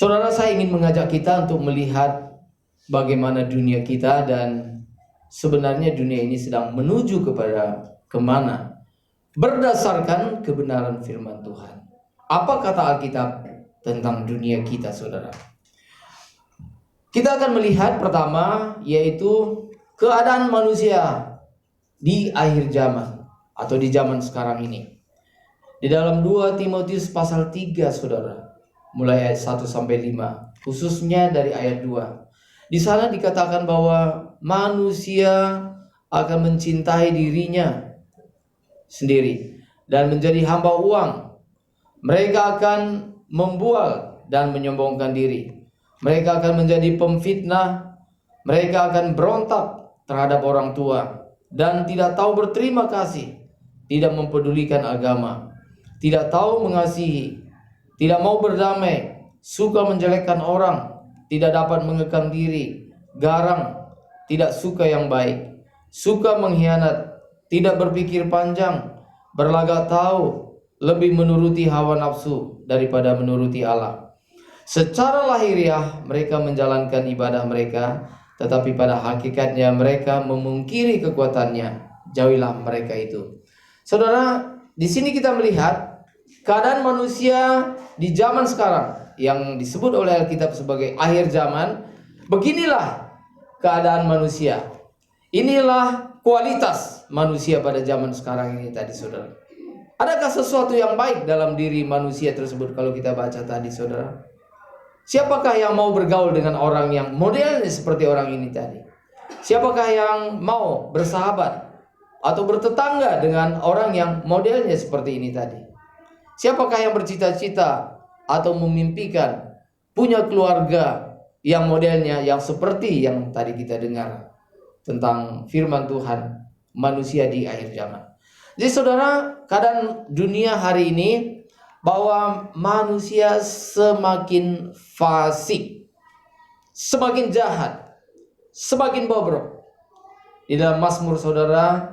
Saudara, saya ingin mengajak kita untuk melihat bagaimana dunia kita dan sebenarnya dunia ini sedang menuju kepada kemana berdasarkan kebenaran firman Tuhan. Apa kata Alkitab tentang dunia kita, saudara? Kita akan melihat pertama yaitu keadaan manusia di akhir zaman atau di zaman sekarang ini. Di dalam 2 Timotius pasal 3, saudara, mulai ayat 1 sampai 5, khususnya dari ayat 2. Di sana dikatakan bahwa manusia akan mencintai dirinya sendiri dan menjadi hamba uang. Mereka akan membual dan menyombongkan diri. Mereka akan menjadi pemfitnah. Mereka akan berontak terhadap orang tua dan tidak tahu berterima kasih, tidak mempedulikan agama, tidak tahu mengasihi, tidak mau berdamai, suka menjelekkan orang, tidak dapat mengekang diri, garang, tidak suka yang baik, suka mengkhianat, tidak berpikir panjang, berlagak tahu, lebih menuruti hawa nafsu daripada menuruti Allah. Secara lahiriah mereka menjalankan ibadah mereka, tetapi pada hakikatnya mereka memungkiri kekuatannya. Jauhilah mereka itu. Saudara, di sini kita melihat keadaan manusia di zaman sekarang yang disebut oleh Alkitab sebagai akhir zaman. Beginilah keadaan manusia. Inilah kualitas manusia pada zaman sekarang ini tadi, saudara. Adakah sesuatu yang baik dalam diri manusia tersebut kalau kita baca tadi, saudara? Siapakah yang mau bergaul dengan orang yang modelnya seperti orang ini tadi? Siapakah yang mau bersahabat atau bertetangga dengan orang yang modelnya seperti ini tadi? Siapakah yang bercita-cita atau memimpikan punya keluarga yang modelnya yang seperti yang tadi kita dengar tentang firman Tuhan, manusia di akhir zaman? Jadi saudara, keadaan dunia hari ini bahwa manusia semakin fasik, semakin jahat, semakin bobrok. Di dalam Mazmur, saudara,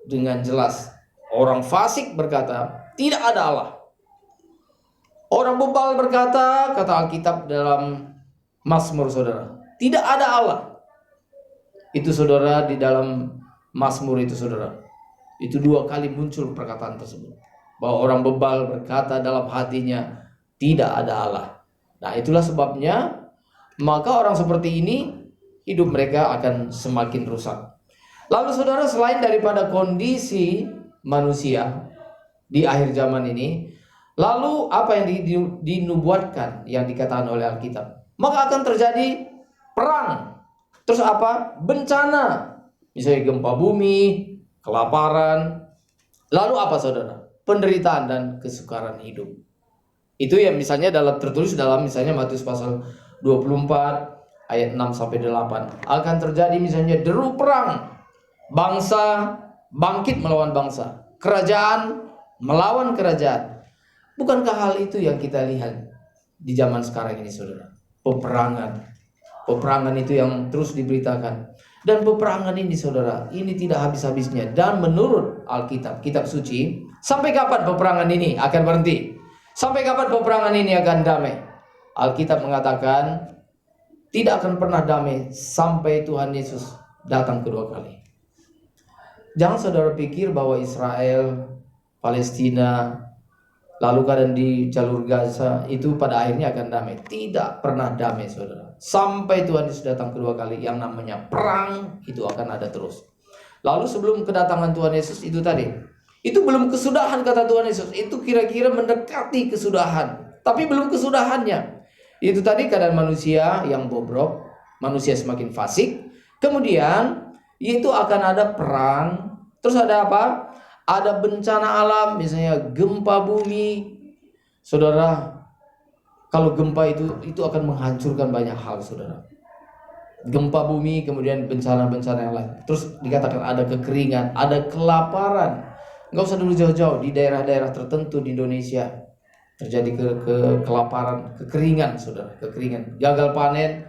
dengan jelas orang fasik berkata tidak ada Allah. Orang bebal berkata, kata Alkitab dalam Mazmur, saudara, tidak ada Allah. Itu, saudara, di dalam Mazmur itu, saudara, itu 2 kali muncul perkataan tersebut, bahwa orang bebal berkata dalam hatinya tidak ada Allah. Nah, itulah sebabnya maka orang seperti ini hidup mereka akan semakin rusak. Lalu saudara, selain daripada kondisi manusia di akhir zaman ini, lalu apa yang dinubuatkan yang dikatakan oleh Alkitab? Maka akan terjadi perang. Terus apa? Bencana. Misalnya gempa bumi, kelaparan. Lalu apa, saudara? Penderitaan dan kesukaran hidup. Itu yang misalnya tertulis dalam misalnya Matius pasal 24 ayat 6 sampai 8. Akan terjadi misalnya deru perang. Bangsa bangkit melawan bangsa. Kerajaan melawan kerajaan. Bukankah hal itu yang kita lihat di zaman sekarang ini, saudara? Peperangan. Peperangan itu yang terus diberitakan. Dan peperangan ini, saudara, ini tidak habis-habisnya. Dan menurut Alkitab, kitab suci, sampai kapan peperangan ini akan berhenti? Sampai kapan peperangan ini akan damai? Alkitab mengatakan tidak akan pernah damai sampai Tuhan Yesus datang kedua kali. Jangan saudara pikir bahwa Israel, Palestina, lalu keadaan di jalur Gaza itu pada akhirnya akan damai. Tidak pernah damai, saudara. Sampai Tuhan Yesus datang kedua kali, yang namanya perang itu akan ada terus. Lalu sebelum kedatangan Tuhan Yesus itu tadi, itu belum kesudahan kata Tuhan Yesus. Itu kira-kira mendekati kesudahan, tapi belum kesudahannya. Itu tadi keadaan manusia yang bobrok, manusia semakin fasik. Kemudian itu akan ada perang. Terus ada apa? Ada bencana alam, misalnya gempa bumi. Saudara, kalau gempa itu akan menghancurkan banyak hal, saudara. Gempa bumi, kemudian bencana-bencana yang lain. Terus dikatakan ada kekeringan, ada kelaparan. Nggak usah dulu jauh-jauh, di daerah-daerah tertentu di Indonesia terjadi kelaparan, kekeringan, saudara, kekeringan, gagal panen.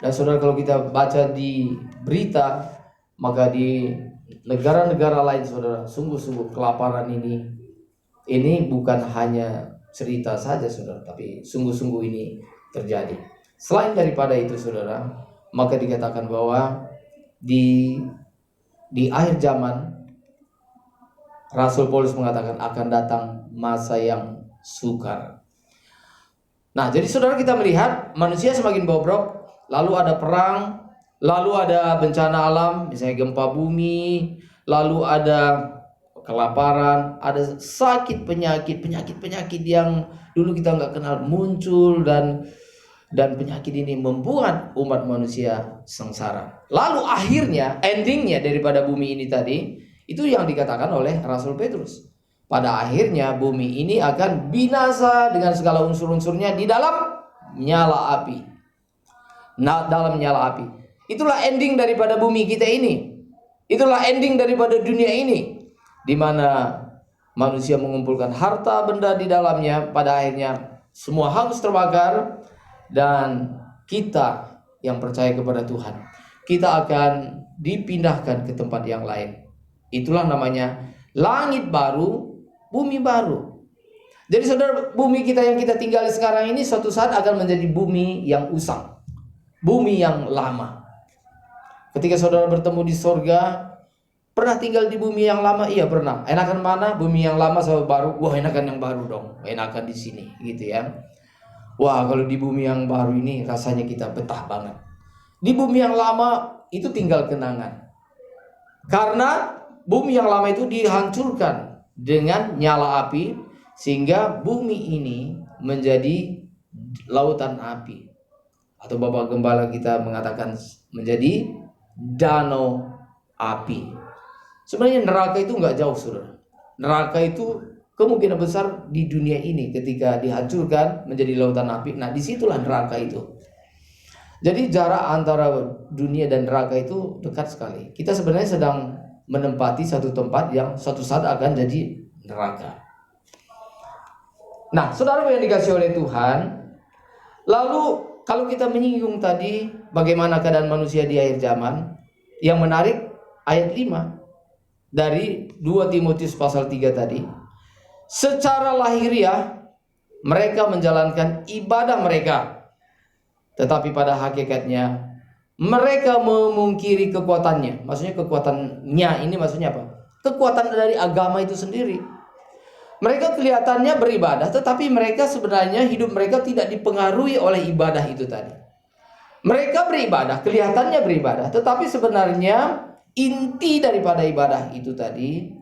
Dan saudara, kalau kita baca di berita, maka di negara-negara lain, saudara, sungguh-sungguh kelaparan ini bukan hanya cerita saja, saudara, tapi sungguh-sungguh ini terjadi. Selain daripada itu saudara, maka dikatakan bahwa di akhir zaman Rasul Paulus mengatakan akan datang masa yang sukar. Nah, jadi saudara, kita melihat manusia semakin bobrok, lalu ada perang, lalu ada bencana alam, misalnya gempa bumi, lalu ada kelaparan, ada sakit penyakit yang dulu kita nggak kenal muncul, dan penyakit ini membuat umat manusia sengsara. Lalu akhirnya, endingnya daripada bumi ini tadi, itu yang dikatakan oleh Rasul Petrus. Pada akhirnya bumi ini akan binasa dengan segala unsur-unsurnya di dalam nyala api. Nah, dalam nyala api. Itulah ending daripada bumi kita ini. Itulah ending daripada dunia ini, di mana manusia mengumpulkan harta benda di dalamnya. Pada akhirnya semua hangus terbakar, dan kita yang percaya kepada Tuhan, kita akan dipindahkan ke tempat yang lain. Itulah namanya langit baru, bumi baru. Jadi saudara, bumi kita yang kita tinggali sekarang ini suatu saat akan menjadi bumi yang usang, bumi yang lama. Ketika saudara bertemu di sorga, pernah tinggal di bumi yang lama? Iya pernah. Enakan mana? Bumi yang lama sama baru? Wah, enakan yang baru dong. Enakan di sini, gitu ya. Wah, kalau di bumi yang baru ini rasanya kita betah banget. Di bumi yang lama itu tinggal kenangan. Karena bumi yang lama itu dihancurkan dengan nyala api, sehingga bumi ini menjadi lautan api. Atau Bapak Gembala kita mengatakan menjadi danau api. Sebenarnya neraka itu nggak jauh, saudara. Neraka itu kemungkinan besar di dunia ini ketika dihancurkan menjadi lautan api. Nah, disitulah neraka itu. Jadi jarak antara dunia dan neraka itu dekat sekali. Kita sebenarnya sedang menempati satu tempat yang suatu saat akan jadi neraka. Nah, saudara yang dikasih oleh Tuhan, lalu kalau kita menyinggung tadi bagaimana keadaan manusia di akhir zaman, yang menarik ayat 5 dari 2 Timotius pasal 3 tadi. Secara lahiriah mereka menjalankan ibadah mereka, tetapi pada hakikatnya mereka memungkiri kekuatannya. Maksudnya kekuatannya ini maksudnya apa? Kekuatan dari agama itu sendiri. Mereka kelihatannya beribadah, tetapi mereka sebenarnya hidup mereka tidak dipengaruhi oleh ibadah itu tadi. Mereka beribadah, kelihatannya beribadah, tetapi sebenarnya inti daripada ibadah itu tadi,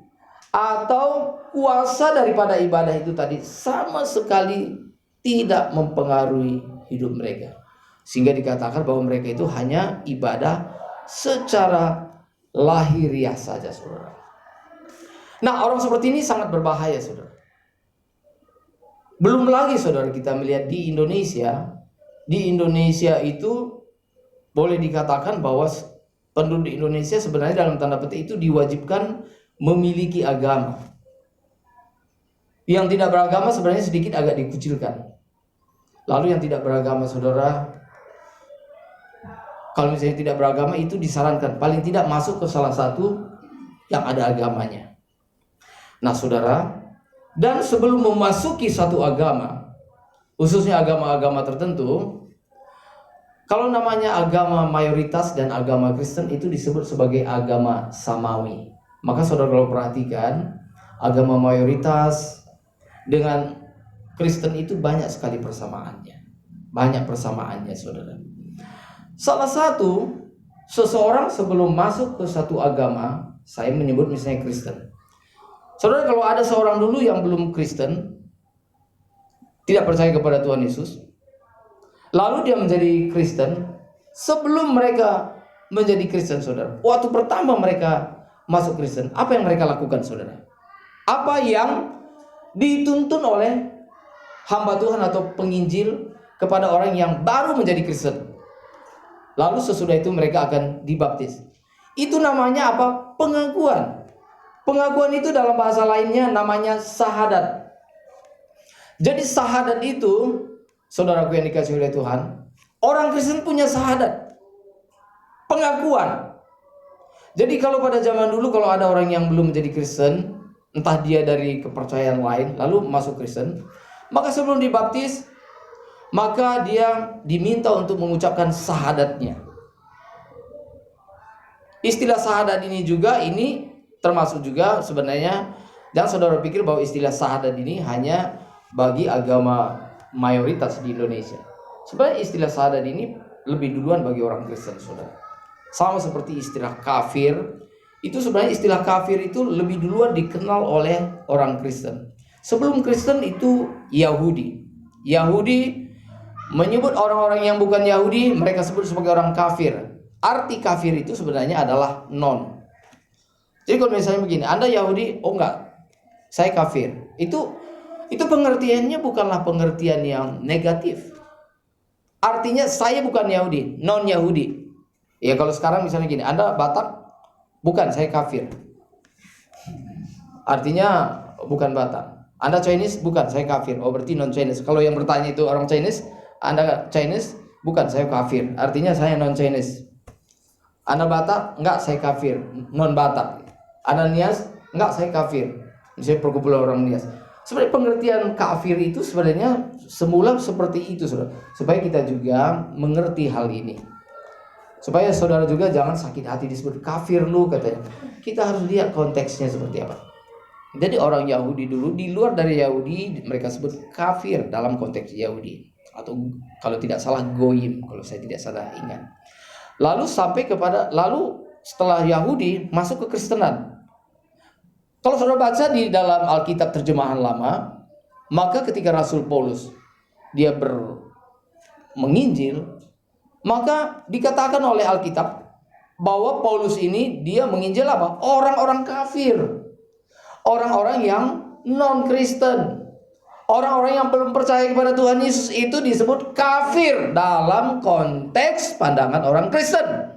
atau kuasa daripada ibadah itu tadi, sama sekali tidak mempengaruhi hidup mereka. Sehingga dikatakan bahwa mereka itu hanya ibadah secara lahiriah saja, saudara. Nah, orang seperti ini sangat berbahaya, saudara. Belum lagi, saudara, kita melihat di Indonesia. Di Indonesia itu boleh dikatakan bahwa penduduk Indonesia sebenarnya dalam tanda petik itu diwajibkan memiliki agama. Yang tidak beragama sebenarnya sedikit agak dikucilkan. Lalu yang tidak beragama, saudara, kalau misalnya tidak beragama itu disarankan paling tidak masuk ke salah satu yang ada agamanya. Nah, saudara, dan sebelum memasuki satu agama, khususnya agama-agama tertentu, kalau namanya agama mayoritas dan agama Kristen itu disebut sebagai agama samawi. Maka saudara kalau perhatikan, agama mayoritas dengan Kristen itu banyak sekali persamaannya. Banyak persamaannya, saudara. Salah satu, seseorang sebelum masuk ke satu agama, saya menyebut misalnya Kristen. Saudara, kalau ada seorang dulu yang belum Kristen, tidak percaya kepada Tuhan Yesus, lalu dia menjadi Kristen, sebelum mereka menjadi Kristen, saudara, waktu pertama mereka masuk Kristen, apa yang mereka lakukan, saudara? Apa yang dituntun oleh hamba Tuhan atau penginjil kepada orang yang baru menjadi Kristen? Lalu sesudah itu mereka akan dibaptis. Itu namanya apa? Pengakuan. Pengakuan itu dalam bahasa lainnya namanya syahadat. Jadi syahadat itu, saudaraku yang dikasihi oleh Tuhan, orang Kristen punya syahadat, pengakuan. Jadi kalau pada zaman dulu kalau ada orang yang belum menjadi Kristen, entah dia dari kepercayaan lain lalu masuk Kristen, maka sebelum dibaptis maka dia diminta untuk mengucapkan syahadatnya. Istilah syahadat ini juga termasuk juga sebenarnya, dan saudara pikir bahwa istilah syahadat ini hanya bagi agama mayoritas di Indonesia. Sebenarnya istilah syahadat ini lebih duluan bagi orang Kristen, saudara. Sama seperti istilah kafir, itu sebenarnya istilah kafir itu lebih duluan dikenal oleh orang Kristen. Sebelum Kristen itu Yahudi. Yahudi menyebut orang-orang yang bukan Yahudi, mereka sebut sebagai orang kafir. Arti kafir itu sebenarnya adalah non. Jadi kalau misalnya begini, Anda Yahudi, oh enggak, saya kafir. Itu pengertiannya bukanlah pengertian yang negatif. Artinya saya bukan Yahudi, non Yahudi. Ya kalau sekarang misalnya gini, Anda Batak, bukan, saya kafir. Artinya bukan Batak. Anda Chinese, bukan, saya kafir. Oh berarti non Chinese. Kalau yang bertanya itu orang Chinese, Anda Chinese, bukan, saya kafir. Artinya saya non Chinese. Anda Batak, enggak, saya kafir, non Batak. Anda Nias, enggak, saya kafir. Misalnya perkumpulan orang Nias. Sebenarnya pengertian kafir itu sebenarnya semula seperti itu, saudara. Supaya kita juga mengerti hal ini. Supaya saudara juga jangan sakit hati disebut kafir lu katanya. Kita harus lihat konteksnya seperti apa. Jadi orang Yahudi dulu, di luar dari Yahudi, mereka sebut kafir dalam konteks Yahudi. Atau kalau tidak salah goyim, kalau saya tidak salah ingat. Lalu setelah Yahudi masuk ke Kristenan. Kalau saudara baca di dalam Alkitab terjemahan lama, maka ketika Rasul Paulus dia menginjil, maka dikatakan oleh Alkitab bahwa Paulus ini dia menginjil apa? Orang-orang kafir, orang-orang yang non-Kristen. Orang-orang yang belum percaya kepada Tuhan Yesus itu disebut kafir dalam konteks pandangan orang Kristen.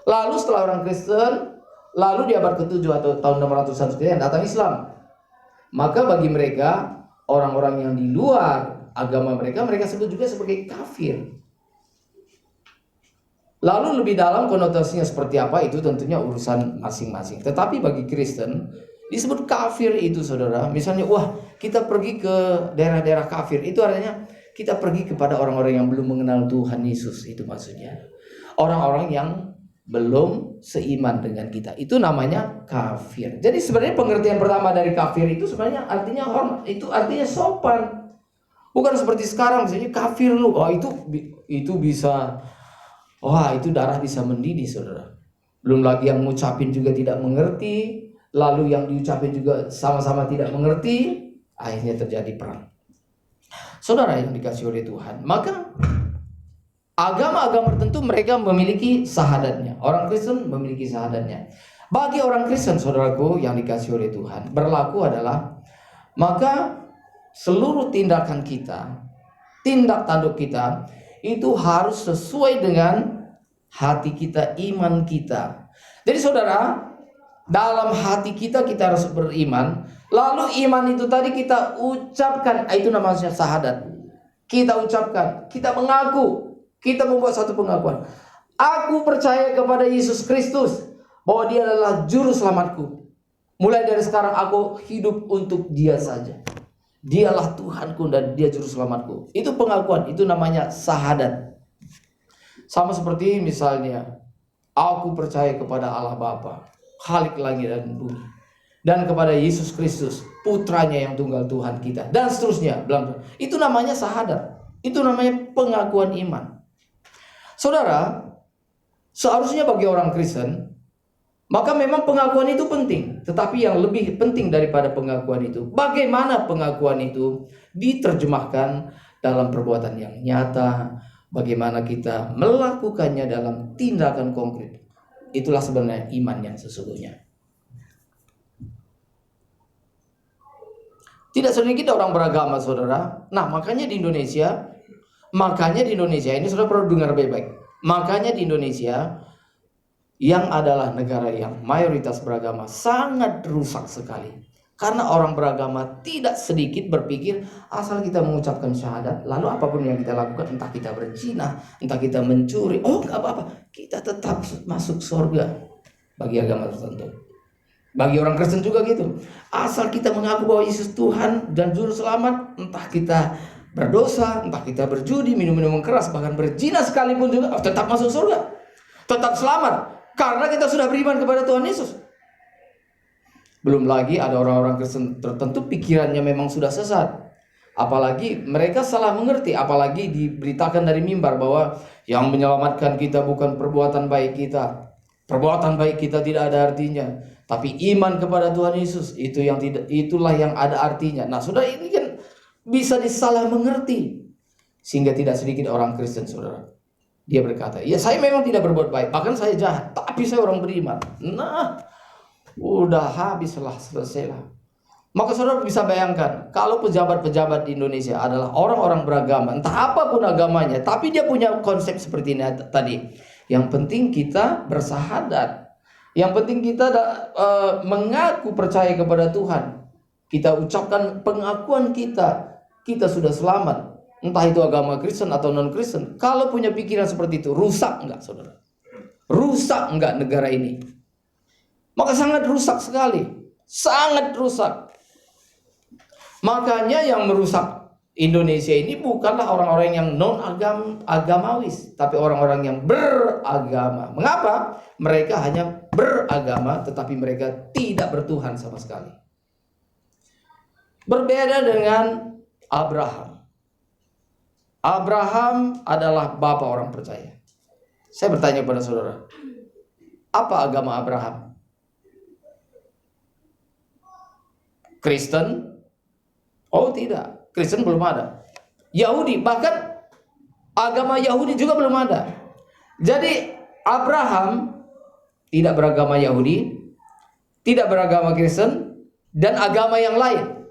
Lalu setelah orang Kristen, lalu di abad ke-7 atau tahun 600-an sekian datang Islam. Maka bagi mereka, orang-orang yang di luar agama mereka sebut juga sebagai kafir. Lalu lebih dalam konotasinya seperti apa itu tentunya urusan masing-masing. Tetapi bagi Kristen disebut kafir itu, saudara. Misalnya, wah, kita pergi ke daerah-daerah kafir. Itu artinya kita pergi kepada orang-orang yang belum mengenal Tuhan Yesus. Itu maksudnya. Orang-orang yang belum seiman dengan kita. Itu namanya kafir. Jadi sebenarnya pengertian pertama dari kafir itu sebenarnya artinya artinya sopan. Bukan seperti sekarang, misalnya kafir lu. Oh, itu bisa, wah, itu darah bisa mendidih, saudara. Belum lagi yang ngucapin juga tidak mengerti. Lalu yang diucapin juga sama-sama tidak mengerti, akhirnya terjadi perang. Saudara yang dikasihi oleh Tuhan, maka agama-agama tertentu mereka memiliki syahadatnya. Orang Kristen memiliki syahadatnya. Bagi orang Kristen, saudaraku yang dikasihi oleh Tuhan, berlaku adalah maka seluruh tindakan kita, tindak tanduk kita itu harus sesuai dengan hati kita, iman kita. Jadi saudara, dalam hati kita harus beriman. Lalu iman itu tadi kita ucapkan. Itu namanya syahadat. Kita ucapkan, kita mengaku, kita membuat satu pengakuan. Aku percaya kepada Yesus Kristus, bahwa dia adalah juru selamatku. Mulai dari sekarang aku hidup untuk dia saja. Dialah Tuhanku dan dia juru selamatku. Itu pengakuan, itu namanya syahadat. Sama seperti misalnya, aku percaya kepada Allah Bapa, Khalik langit dan bumi, dan kepada Yesus Kristus, putranya yang tunggal Tuhan kita, dan seterusnya. Itu namanya syahadat. Itu namanya pengakuan iman. Saudara, seharusnya bagi orang Kristen, maka memang pengakuan itu penting. Tetapi yang lebih penting daripada pengakuan itu, bagaimana pengakuan itu diterjemahkan dalam perbuatan yang nyata, bagaimana kita melakukannya dalam tindakan konkret. Itulah sebenarnya iman yang sesungguhnya. Tidak sedikit orang beragama, saudara. Nah, makanya di Indonesia ini saudara perlu dengar baik-baik. Makanya di Indonesia yang adalah negara yang mayoritas beragama sangat rusak sekali. Karena orang beragama tidak sedikit berpikir asal kita mengucapkan syahadat, lalu apapun yang kita lakukan, entah kita berzina, entah kita mencuri, oh gak apa-apa, kita tetap masuk surga. Bagi agama tertentu. Bagi orang Kristen juga gitu. Asal kita mengaku bahwa Yesus Tuhan dan Juru Selamat, entah kita berdosa, entah kita berjudi, minum minuman keras, bahkan berzina sekalipun juga tetap masuk surga, tetap selamat, karena kita sudah beriman kepada Tuhan Yesus. Belum lagi ada orang-orang Kristen tertentu pikirannya memang sudah sesat, apalagi mereka salah mengerti, apalagi diberitakan dari mimbar bahwa yang menyelamatkan kita bukan perbuatan baik kita. Perbuatan baik kita tidak ada artinya, tapi iman kepada Tuhan Yesus itulah yang ada artinya. Nah, saudara, ini kan bisa disalah mengerti, sehingga tidak sedikit orang Kristen, saudara, dia berkata, ya saya memang tidak berbuat baik, bahkan saya jahat, tapi saya orang beriman. Nah, udah habislah, selesailah. Maka saudara bisa bayangkan, kalau pejabat-pejabat di Indonesia adalah orang-orang beragama, entah apapun agamanya, tapi dia punya konsep seperti ini tadi. Yang penting kita bersahadat, yang penting kita mengaku percaya kepada Tuhan, kita ucapkan pengakuan kita sudah selamat, entah itu agama Kristen atau non-Kristen. Kalau punya pikiran seperti itu, rusak enggak, saudara? Rusak enggak negara ini? Maka sangat rusak sekali, sangat rusak. Makanya yang merusak Indonesia ini bukanlah orang-orang yang non-agamawis, tapi orang-orang yang beragama. Mengapa? Mereka hanya beragama, tetapi mereka tidak bertuhan sama sekali. Berbeda dengan Abraham. Abraham adalah bapa orang percaya. Saya bertanya kepada saudara, apa agama Abraham? Kristen? Oh tidak, Kristen belum ada. Yahudi, bahkan agama Yahudi juga belum ada. Jadi Abraham tidak beragama Yahudi, tidak beragama Kristen, dan agama yang lain.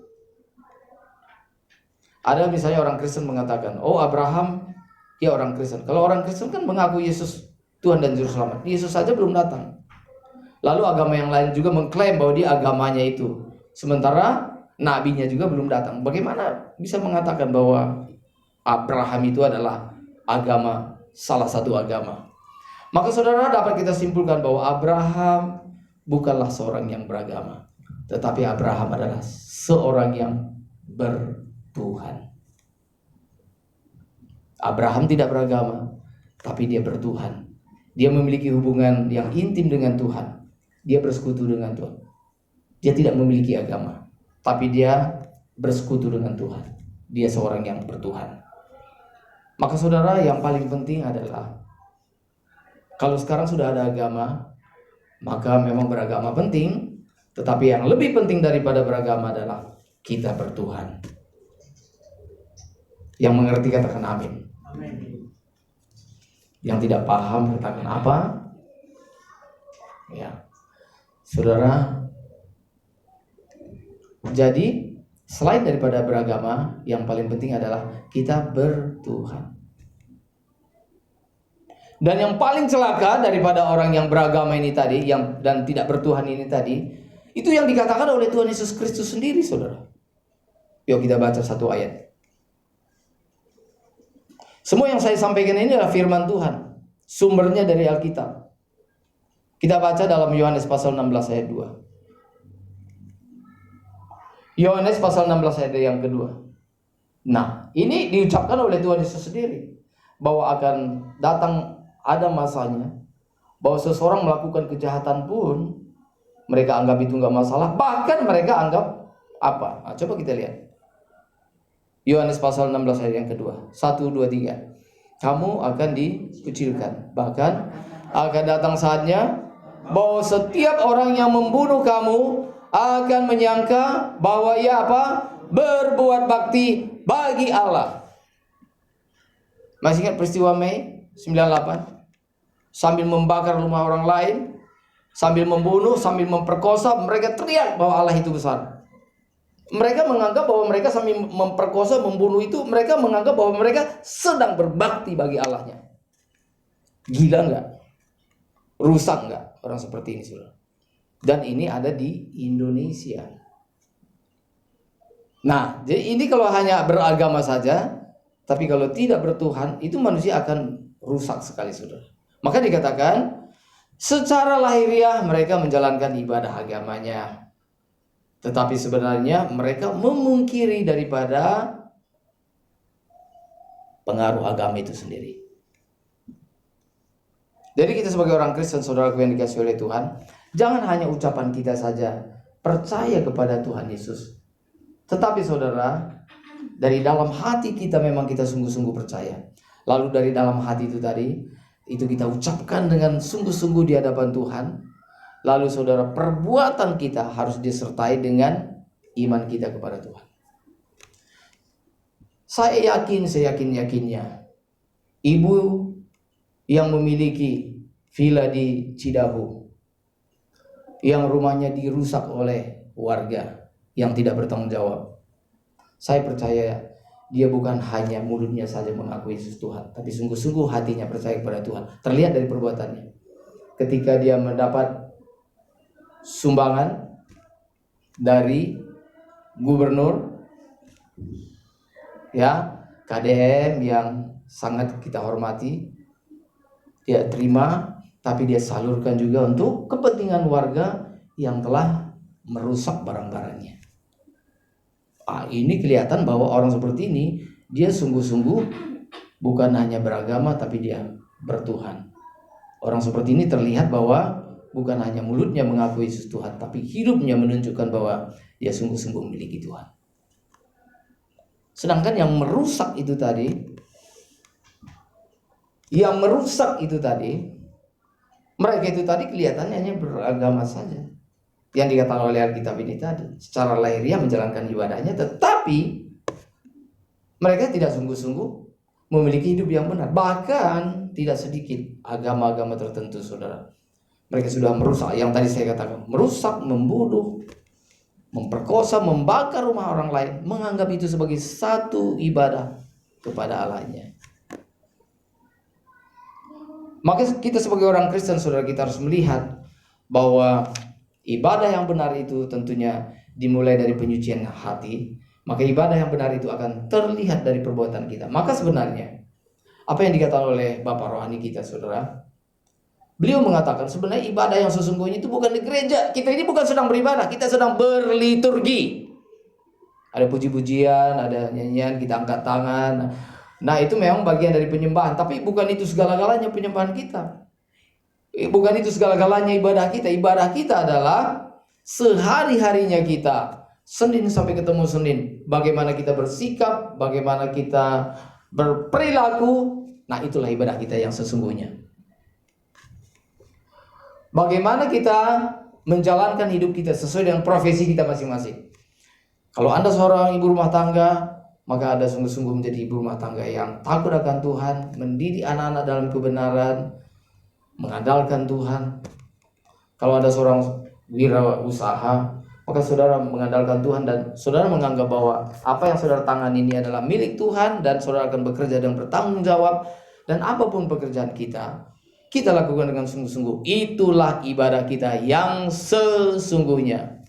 Ada misalnya orang Kristen mengatakan, oh Abraham, dia orang Kristen. Kalau orang Kristen kan mengaku Yesus Tuhan dan Juru Selamat. Yesus saja belum datang. Lalu agama yang lain juga mengklaim bahwa dia agamanya itu. Sementara nabinya juga belum datang. Bagaimana bisa mengatakan bahwa Abraham itu adalah agama, salah satu agama? Maka saudara, dapat kita simpulkan bahwa Abraham bukanlah seorang yang beragama, tetapi Abraham adalah seorang yang bertuhan. Abraham tidak beragama, tapi dia bertuhan. Dia memiliki hubungan yang intim dengan Tuhan. Dia bersekutu dengan Tuhan. Dia tidak memiliki agama, tapi dia bersekutu dengan Tuhan. Dia seorang yang bertuhan. Maka saudara, yang paling penting adalah kalau sekarang sudah ada agama, maka memang beragama penting, tetapi yang lebih penting daripada beragama adalah kita bertuhan. Yang mengerti katakan amin. Yang tidak paham katakan apa? Ya, saudara. Jadi selain daripada beragama, yang paling penting adalah kita bertuhan. Dan yang paling celaka daripada orang yang beragama ini tadi, dan tidak bertuhan ini tadi, itu yang dikatakan oleh Tuhan Yesus Kristus sendiri, saudara. Yuk kita baca satu ayat. Semua yang saya sampaikan ini adalah firman Tuhan, sumbernya dari Alkitab. Kita baca dalam Yohanes pasal 16 ayat 2. Yohanes pasal 16 ayat yang kedua. Nah, ini diucapkan oleh Tuhan Yesus sendiri, bahwa akan datang ada masanya bahwa seseorang melakukan kejahatan pun mereka anggap itu enggak masalah, bahkan mereka anggap apa? Nah, coba kita lihat. Yohanes pasal 16 ayat yang kedua. 1, 2, 3. Kamu akan dikucilkan, bahkan akan datang saatnya bahwa setiap orang yang membunuh kamu akan menyangka bahwa ia apa? Berbuat bakti bagi Allah. Masih ingat peristiwa Mei 98? Sambil membakar rumah orang lain, sambil membunuh, sambil memperkosa, mereka teriak bahwa Allah itu besar. Mereka menganggap bahwa mereka sambil memperkosa, membunuh itu, mereka menganggap bahwa mereka sedang berbakti bagi Allahnya. Gila enggak? Rusak enggak orang seperti ini, saudara? Dan ini ada di Indonesia. Nah, jadi ini kalau hanya beragama saja, tapi kalau tidak bertuhan, itu manusia akan rusak sekali, saudara. Maka dikatakan, secara lahiriah mereka menjalankan ibadah agamanya, tetapi sebenarnya mereka memungkiri daripada pengaruh agama itu sendiri. Jadi kita sebagai orang Kristen, saudara yang dikasihi oleh Tuhan, jangan hanya ucapan kita saja percaya kepada Tuhan Yesus. Tetapi saudara, dari dalam hati kita memang kita sungguh-sungguh percaya. Lalu dari dalam hati itu tadi, itu kita ucapkan dengan sungguh-sungguh di hadapan Tuhan. Lalu saudara, perbuatan kita harus disertai dengan iman kita kepada Tuhan. Saya yakinnya, ibu yang memiliki villa di Cidahu, yang rumahnya dirusak oleh warga yang tidak bertanggung jawab, saya percaya dia bukan hanya mulutnya saja mengakui Yesus Tuhan, tapi sungguh-sungguh hatinya percaya kepada Tuhan. Terlihat dari perbuatannya. Ketika dia mendapat sumbangan dari gubernur, ya, KDM yang sangat kita hormati, dia terima, tapi dia salurkan juga untuk kepentingan warga yang telah merusak barang-barangnya. Ini kelihatan bahwa orang seperti ini, dia sungguh-sungguh bukan hanya beragama, tapi dia bertuhan. Orang seperti ini terlihat bahwa bukan hanya mulutnya mengakui Yesus Tuhan, tapi hidupnya menunjukkan bahwa dia sungguh-sungguh memiliki Tuhan. Sedangkan yang merusak itu tadi, mereka itu tadi kelihatannya hanya beragama saja. Yang dikatakan oleh Alkitab ini tadi, secara lahiriah menjalankan ibadahnya, tetapi mereka tidak sungguh-sungguh memiliki hidup yang benar. Bahkan tidak sedikit agama-agama tertentu, saudara, mereka sudah merusak, yang tadi saya katakan, merusak, membunuh, memperkosa, membakar rumah orang lain, menganggap itu sebagai satu ibadah kepada Allahnya. Maka kita sebagai orang Kristen, saudara, kita harus melihat bahwa ibadah yang benar itu tentunya dimulai dari penyucian hati. Maka ibadah yang benar itu akan terlihat dari perbuatan kita. Maka sebenarnya apa yang dikatakan oleh Bapak rohani kita, saudara, beliau mengatakan sebenarnya ibadah yang sesungguhnya itu bukan di gereja. Kita ini bukan sedang beribadah, kita sedang berliturgi. Ada puji-pujian, ada nyanyian, kita angkat tangan. Nah, itu memang bagian dari penyembahan, tapi bukan itu segala-galanya penyembahan kita. Bukan itu segala-galanya ibadah kita. Ibadah kita adalah sehari-harinya kita, Senin sampai ketemu Senin, bagaimana kita bersikap, bagaimana kita berperilaku. Nah, itulah ibadah kita yang sesungguhnya. Bagaimana kita menjalankan hidup kita sesuai dengan profesi kita masing-masing. Kalau Anda seorang ibu rumah tangga, maka Anda sungguh-sungguh menjadi ibu rumah tangga yang takut akan Tuhan, mendidik anak-anak dalam kebenaran, mengandalkan Tuhan. Kalau Anda seorang wirausaha, maka saudara mengandalkan Tuhan dan saudara menganggap bahwa apa yang saudara tangani ini adalah milik Tuhan, dan saudara akan bekerja dengan bertanggung jawab, dan apapun pekerjaan kita lakukan dengan sungguh-sungguh. Itulah ibadah kita yang sesungguhnya.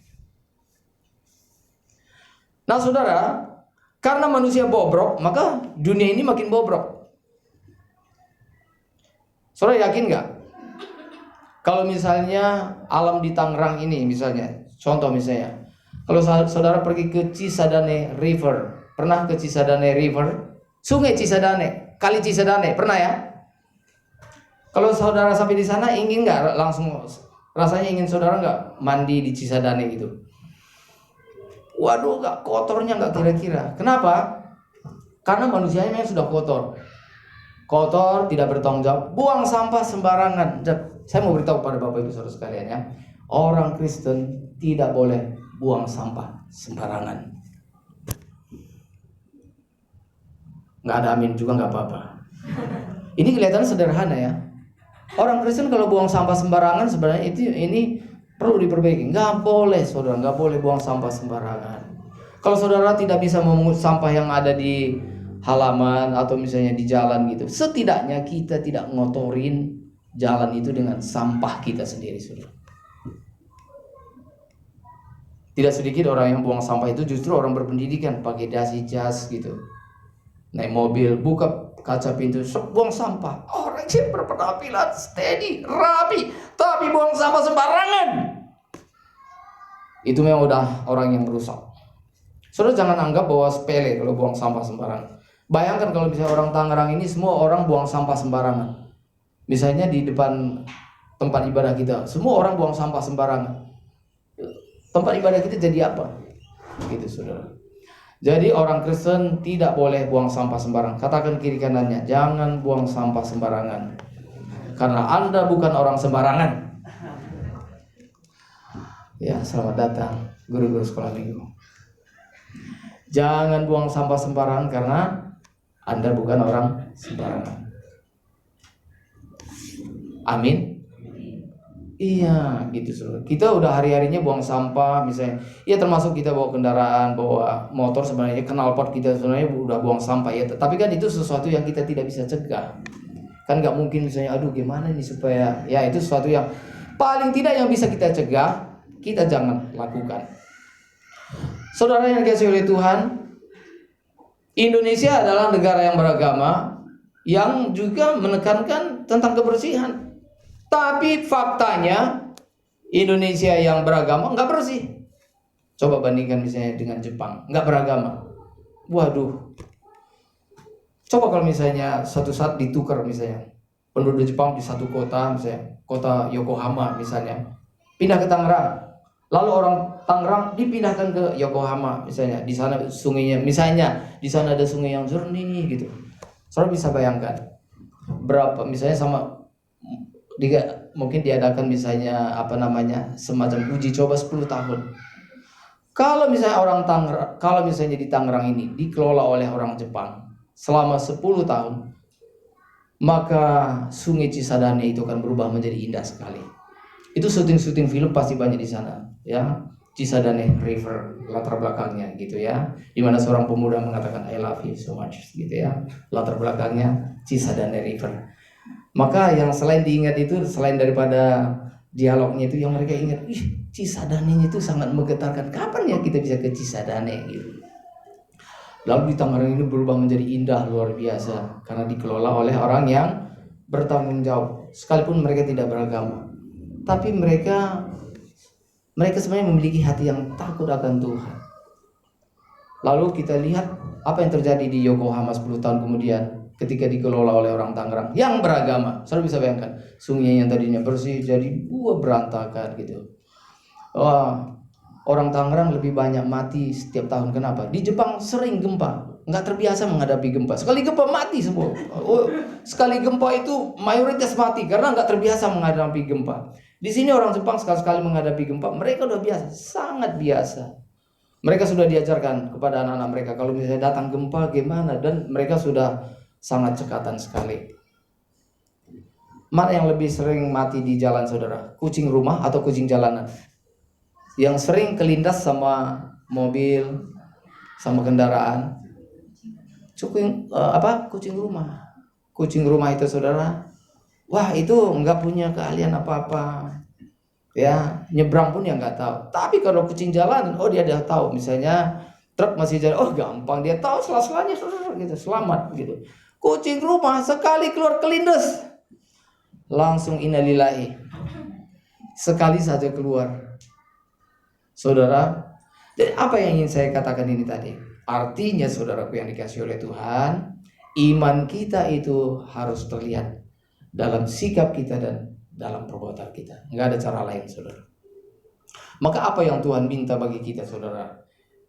Nah, saudara, karena manusia bobrok, maka dunia ini makin bobrok. Saudara yakin nggak? Kalau misalnya alam di Tangerang ini, misalnya, contoh misalnya, kalau saudara pergi ke Cisadane River, pernah ke Cisadane River? Sungai Cisadane, Kali Cisadane, pernah ya? Kalau saudara sampai di sana, ingin nggak langsung, rasanya ingin saudara nggak mandi di Cisadane gitu? Waduh, nggak kotornya nggak kira-kira. Kenapa? Karena manusianya memang sudah kotor, tidak bertanggung jawab, buang sampah sembarangan. Saya mau beritahu pada Bapak Ibu Saudara sekalian ya, orang Kristen tidak boleh buang sampah sembarangan. Nggak ada amin juga nggak apa-apa. Ini kelihatan sederhana ya. Orang Kristen kalau buang sampah sembarangan sebenarnya ini perlu diperbaiki. Nggak boleh, saudara, nggak boleh buang sampah sembarangan. Kalau saudara tidak bisa memungut sampah yang ada di halaman atau misalnya di jalan gitu, setidaknya kita tidak ngotorin jalan itu dengan sampah kita sendiri, saudara. Tidak sedikit orang yang buang sampah itu justru orang berpendidikan, pakai dasi jas gitu, naik mobil, buka kaca pintu, buang sampah. Orang yang berpenampilan steady, rapi, tapi buang sampah sembarangan. Itu memang udah orang yang merusak. Saudara jangan anggap bahwa sepele kalau buang sampah sembarangan. Bayangkan kalau misalnya orang Tangerang ini semua orang buang sampah sembarangan. Misalnya di depan tempat ibadah kita, semua orang buang sampah sembarangan. Tempat ibadah kita jadi apa? Gitu saudara. Jadi orang Kristen tidak boleh buang sampah sembarangan. Katakan kiri kanannya, jangan buang sampah sembarangan. Karena Anda bukan orang sembarangan. Ya, selamat datang guru-guru sekolah minggu. Jangan buang sampah sembarangan karena Anda bukan orang sembarangan. Amin. Iya, gitu saudara. Kita udah hari-harinya buang sampah, misalnya. Ya termasuk kita bawa kendaraan, bawa motor, sebenarnya knalpot kita sebenarnya udah buang sampah ya. Tapi kan itu sesuatu yang kita tidak bisa cegah. Kan nggak mungkin misalnya, aduh gimana nih supaya, ya itu sesuatu yang paling tidak yang bisa kita cegah, kita jangan lakukan. Saudara yang dikasihi oleh Tuhan, Indonesia adalah negara yang beragama yang juga menekankan tentang kebersihan. Tapi faktanya Indonesia yang beragama nggak bersih. Coba bandingkan misalnya dengan Jepang, nggak beragama. Waduh. Coba kalau misalnya suatu saat ditukar misalnya penduduk Jepang di satu kota, misalnya kota Yokohama misalnya, pindah ke Tangerang. Lalu orang Tangerang dipindahkan ke Yokohama misalnya, di sana sungainya, misalnya di sana ada sungai yang jernih gitu. Saudara bisa bayangkan berapa misalnya mungkin diadakan misalnya semacam uji coba 10 tahun. Kalau misalnya di Tangerang ini dikelola oleh orang Jepang selama 10 tahun, maka Sungai Cisadane itu akan berubah menjadi indah sekali. Itu syuting film pasti banyak di sana, ya. Cisadane River latar belakangnya gitu ya, dimana seorang pemuda mengatakan I love you so much gitu ya, latar belakangnya Cisadane River. Maka yang selain diingat itu, selain daripada dialognya itu, yang mereka ingat, Cisadane itu sangat menggetarkan, kapan ya kita bisa ke Cisadane gitu. Lalu di Tangerang ini berubah menjadi indah luar biasa karena dikelola oleh orang yang bertanggung jawab, sekalipun mereka tidak beragama. Tapi mereka sebenarnya memiliki hati yang takut akan Tuhan. Lalu kita lihat apa yang terjadi di Yokohama 10 tahun kemudian ketika dikelola oleh orang Tangerang yang beragama. Saudara bisa bayangkan, sungai yang tadinya bersih jadi berantakan gitu. Wah, orang Tangerang lebih banyak mati setiap tahun. Kenapa? Di Jepang sering gempa, nggak terbiasa menghadapi gempa. Sekali gempa mati semua. Sekali gempa itu mayoritas mati karena nggak terbiasa menghadapi gempa. Di sini orang Jepang sekali-sekali menghadapi gempa, mereka udah biasa, sangat biasa. Mereka sudah diajarkan kepada anak-anak mereka kalau misalnya datang gempa gimana, dan mereka sudah sangat cekatan sekali. Mana yang lebih sering mati di jalan saudara? Kucing rumah atau kucing jalanan? Yang sering kelindas sama mobil, sama kendaraan. Kucing rumah. Kucing rumah itu saudara, wah itu nggak punya keahlian apa-apa, ya nyebrang pun ya nggak tahu. Tapi kalau kucing jalanan, dia udah tahu. Misalnya truk masih jalan, gampang dia tahu sela-selanya gitu, selamat gitu. Kucing rumah sekali keluar kelindes, langsung innalillahi. Sekali saja keluar. Saudara, jadi apa yang ingin saya katakan ini tadi? Artinya saudaraku yang dikasihi oleh Tuhan, iman kita itu harus terlihat dalam sikap kita dan dalam perbuatan kita. Nggak ada cara lain saudara. Maka apa yang Tuhan minta bagi kita saudara,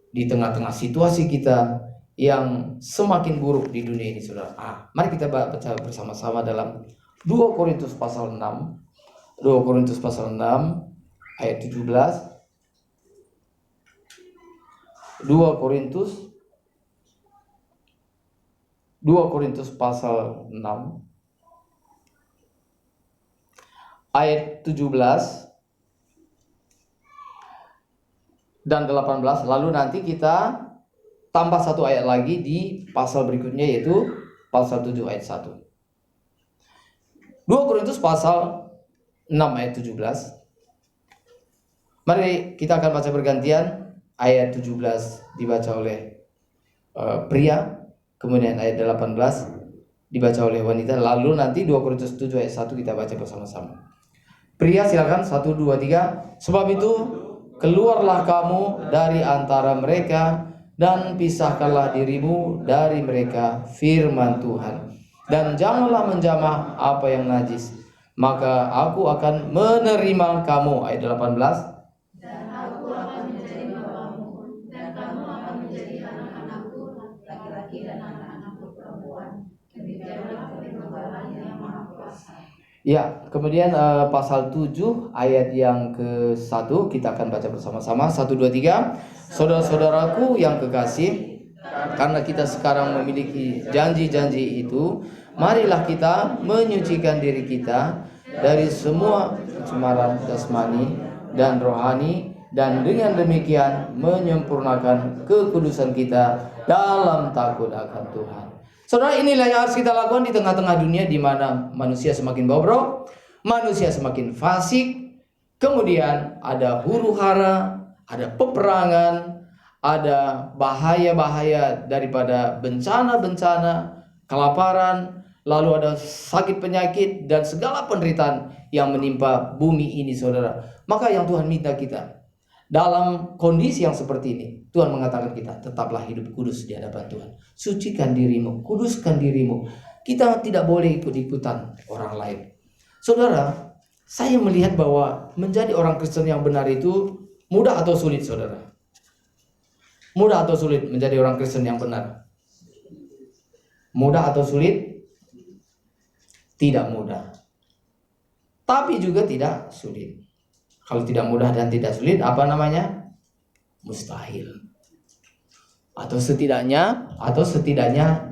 di tengah-tengah situasi kita yang semakin buruk di dunia ini saudara, mari kita baca bersama-sama dalam 2 Korintus pasal 6 ayat 17. 2 Korintus pasal 6 ayat 17 dan 18. Lalu nanti kita tambah satu ayat lagi di pasal berikutnya, yaitu pasal 7 ayat 1. 2 Korintus pasal 6 ayat 17. Mari kita akan baca bergantian. Ayat 17 dibaca oleh pria, kemudian ayat 18 dibaca oleh wanita. Lalu nanti 2 Korintus 7 ayat 1 kita baca bersama-sama. Pria silakan, 1, 2, 3. Sebab itu keluarlah kamu dari antara mereka dan pisahkanlah dirimu dari mereka, firman Tuhan. Dan janganlah menjamah apa yang najis, maka aku akan menerima kamu. Ayat 18. Dan aku akan menjadi bapamu, dan kamu akan menjadi anak-anakku, laki-laki dan anak-anakku perempuan. Demikianlah peninggalan yang Maha Kuasa. Ya, kemudian pasal 7 ayat yang ke-1 kita akan baca bersama-sama. 1, 2, 3. Saudara-saudaraku yang kekasih, karena kita sekarang memiliki janji-janji itu, marilah kita menyucikan diri kita dari semua pencemaran jasmani dan rohani, dan dengan demikian menyempurnakan kekudusan kita dalam takut akan Tuhan. Saudara, inilah yang harus kita lakukan di tengah-tengah dunia di mana manusia semakin bobrok, manusia semakin fasik, kemudian ada huru-hara, ada peperangan, ada bahaya-bahaya daripada bencana-bencana, kelaparan, lalu ada sakit penyakit dan segala penderitaan yang menimpa bumi ini, saudara. Maka yang Tuhan minta kita dalam kondisi yang seperti ini, Tuhan mengatakan kita tetaplah hidup kudus di hadapan Tuhan. Sucikan dirimu, kuduskan dirimu. Kita tidak boleh ikut-ikutan orang lain. Saudara, saya melihat bahwa menjadi orang Kristen yang benar itu mudah atau sulit, saudara? Mudah atau sulit menjadi orang Kristen yang benar? Mudah atau sulit? Tidak mudah. Tapi juga tidak sulit. Kalau tidak mudah dan tidak sulit, apa namanya? Mustahil. Atau setidaknya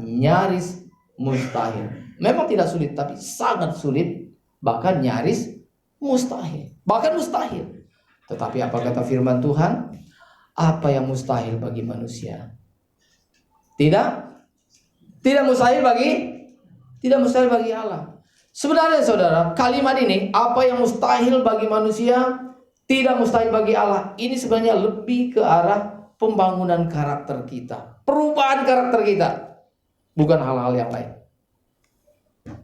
nyaris mustahil. Memang tidak sulit, tapi sangat sulit, bahkan nyaris mustahil. Bahkan mustahil. Tetapi apa kata firman Tuhan? Apa yang mustahil bagi manusia? Tidak mustahil bagi Allah. Sebenarnya saudara, kalimat ini, apa yang mustahil bagi manusia, tidak mustahil bagi Allah, ini sebenarnya lebih ke arah pembangunan karakter kita, perubahan karakter kita, bukan hal-hal yang lain.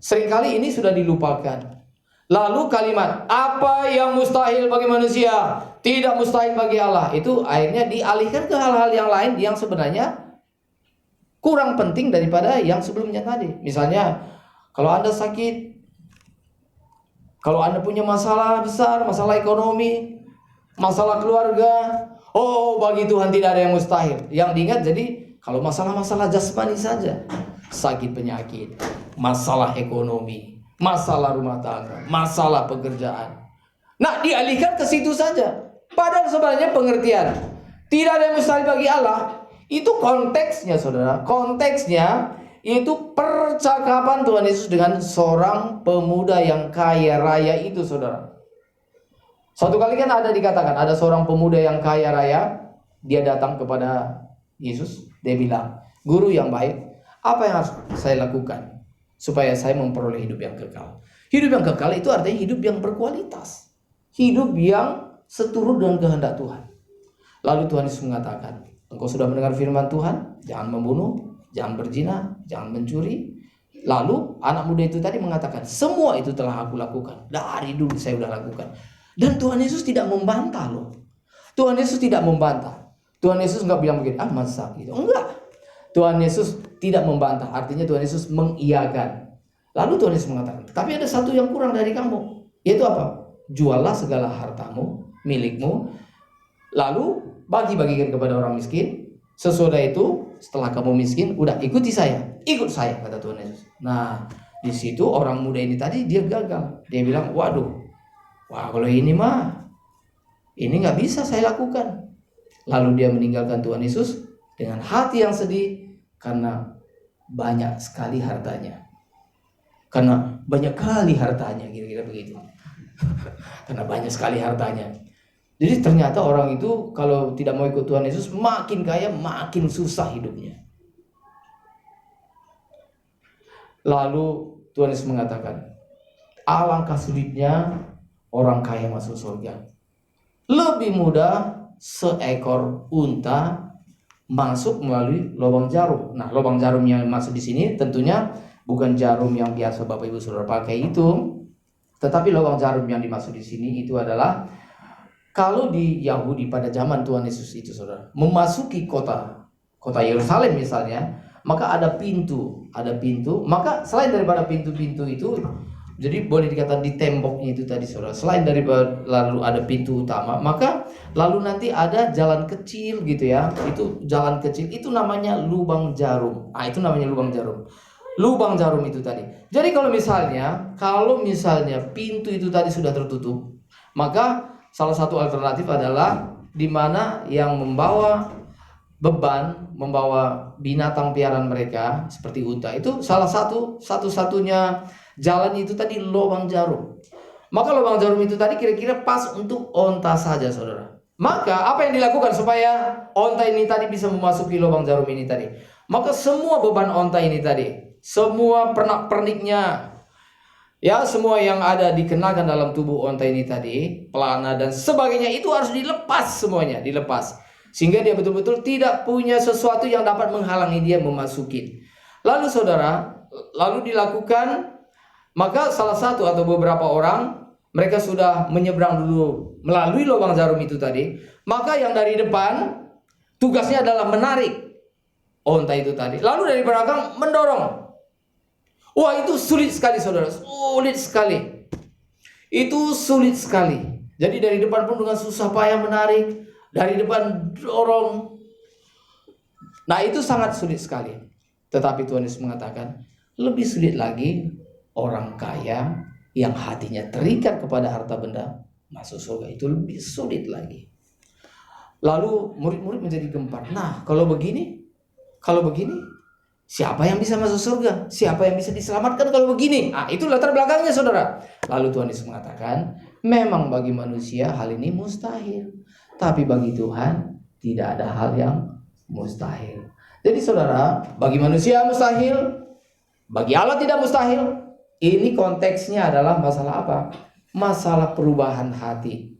Seringkali ini sudah dilupakan. Lalu kalimat, apa yang mustahil bagi manusia, tidak mustahil bagi Allah, itu akhirnya dialihkan ke hal-hal yang lain yang sebenarnya kurang penting daripada yang sebelumnya tadi. Misalnya, kalau Anda sakit, kalau Anda punya masalah besar, masalah ekonomi, masalah keluarga, bagi Tuhan tidak ada yang mustahil. Yang diingat jadi kalau masalah-masalah jasmani saja, sakit penyakit, masalah ekonomi, masalah rumah tangga, masalah pekerjaan. Nah, dialihkan ke situ saja. Padahal sebenarnya pengertian tidak ada yang mustahil bagi Allah, itu konteksnya, saudara. Konteksnya itu percakapan Tuhan Yesus dengan seorang pemuda yang kaya raya itu, saudara. Suatu kali kan dikatakan ada seorang pemuda yang kaya raya, dia datang kepada Yesus, dia bilang, "Guru yang baik, apa yang harus saya lakukan supaya saya memperoleh hidup yang kekal?" Hidup yang kekal itu artinya hidup yang berkualitas, hidup yang seturut dengan kehendak Tuhan. Lalu Tuhan Yesus mengatakan, "Engkau sudah mendengar firman Tuhan, jangan membunuh, jangan berzina, jangan mencuri." Lalu anak muda itu tadi mengatakan, "Semua itu telah aku lakukan, dari dulu saya sudah lakukan." Dan Tuhan Yesus tidak membantah loh. Tuhan Yesus tidak membantah. Tuhan Yesus nggak bilang begini, masa gitu. Enggak. Tuhan Yesus tidak membantah, artinya Tuhan Yesus mengiyakan. Lalu Tuhan Yesus mengatakan, tapi ada satu yang kurang dari kamu, yaitu apa? Juallah segala hartamu, milikmu, lalu bagi-bagikan kepada orang miskin. Sesudah itu, setelah kamu miskin, udah ikuti saya, ikut saya, kata Tuhan Yesus. Nah, di situ orang muda ini tadi dia gagal. Dia bilang, wah kalau ini nggak bisa saya lakukan. Lalu dia meninggalkan Tuhan Yesus dengan hati yang sedih karena banyak sekali hartanya. Karena banyak kali hartanya, kira-kira begitu. Karena banyak sekali hartanya. Jadi ternyata orang itu kalau tidak mau ikut Tuhan Yesus, makin kaya, makin susah hidupnya. Lalu Tuhan Yesus mengatakan, alangkah sulitnya orang kaya masuk surga. Lebih mudah seekor unta masuk melalui lubang jarum. Nah, lubang jarum yang masuk di sini tentunya bukan jarum yang biasa Bapak Ibu Saudara pakai itu, tetapi lubang jarum yang dimaksud di sini itu adalah kalau di Yahudi pada zaman Tuhan Yesus itu, saudara, memasuki kota kota Yerusalem misalnya, maka ada pintu. Maka selain daripada pintu-pintu itu, jadi boleh dikatakan di temboknya itu tadi saudara, selain daripada lalu ada pintu utama, maka lalu nanti ada jalan kecil gitu ya. Itu jalan kecil itu namanya lubang jarum. Itu namanya lubang jarum. Lubang jarum itu tadi. Jadi kalau misalnya pintu itu tadi sudah tertutup, maka salah satu alternatif adalah di mana yang membawa beban, membawa binatang piaraan mereka seperti unta, itu salah satu-satunya jalan itu tadi lubang jarum. Maka lubang jarum itu tadi kira-kira pas untuk onta saja saudara. Maka apa yang dilakukan supaya onta ini tadi bisa memasuki lubang jarum ini tadi? Maka semua beban onta ini tadi, semua pernak-perniknya, ya semua yang ada dikenakan dalam tubuh onta ini tadi, pelana dan sebagainya, itu harus dilepas semuanya, dilepas. Sehingga dia betul-betul tidak punya sesuatu yang dapat menghalangi dia memasuki. Lalu saudara, dilakukan, maka salah satu atau beberapa orang, mereka sudah menyeberang dulu melalui lubang jarum itu tadi. Maka yang dari depan, tugasnya adalah menarik onta itu tadi. Lalu dari belakang mendorong. Wah, itu sulit sekali saudara, sulit sekali. Itu sulit sekali. Jadi dari depan pun dengan susah payah menarik, dari depan dorong. Nah, itu sangat sulit sekali. Tetapi Tuhan Yesus mengatakan, lebih sulit lagi orang kaya yang hatinya terikat kepada harta benda masuk surga. Itu lebih sulit lagi. Lalu murid-murid menjadi gempar. Nah, kalau begini, siapa yang bisa masuk surga? Siapa yang bisa diselamatkan kalau begini? Itu latar belakangnya saudara. Lalu Tuhan Yesus mengatakan, memang bagi manusia hal ini mustahil, tapi bagi Tuhan tidak ada hal yang mustahil. Jadi saudara, bagi manusia mustahil, bagi Allah tidak mustahil. Ini konteksnya adalah masalah apa? Masalah perubahan hati.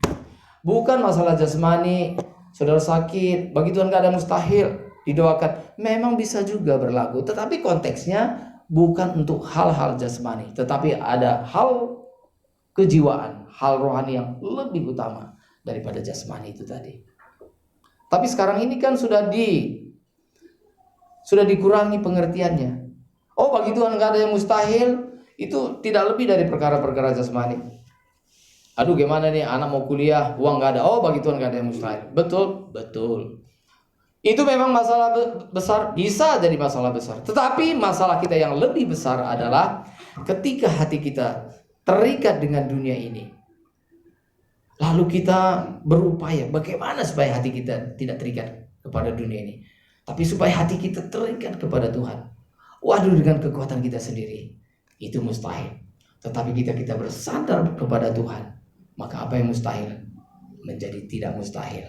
Bukan masalah jasmani. Saudara sakit, bagi Tuhan gak ada mustahil. Didoakan, memang bisa juga berlaku, tetapi konteksnya bukan untuk hal-hal jasmani, tetapi ada hal kejiwaan, hal rohani yang lebih utama daripada jasmani itu tadi. Tapi sekarang ini kan sudah dikurangi pengertiannya. Oh, bagi Tuhan gak ada yang mustahil, itu tidak lebih dari perkara-perkara jasmani. Aduh, gimana nih anak mau kuliah, uang gak ada. Oh, bagi Tuhan gak ada yang mustahil. Betul. Itu memang masalah besar, bisa jadi masalah besar. Tetapi masalah kita yang lebih besar adalah ketika hati kita terikat dengan dunia ini. Lalu kita berupaya bagaimana supaya hati kita tidak terikat kepada dunia ini, tapi supaya hati kita terikat kepada Tuhan. Waduh, dengan kekuatan kita sendiri itu mustahil. Tetapi kita bersandar kepada Tuhan, maka apa yang mustahil menjadi tidak mustahil.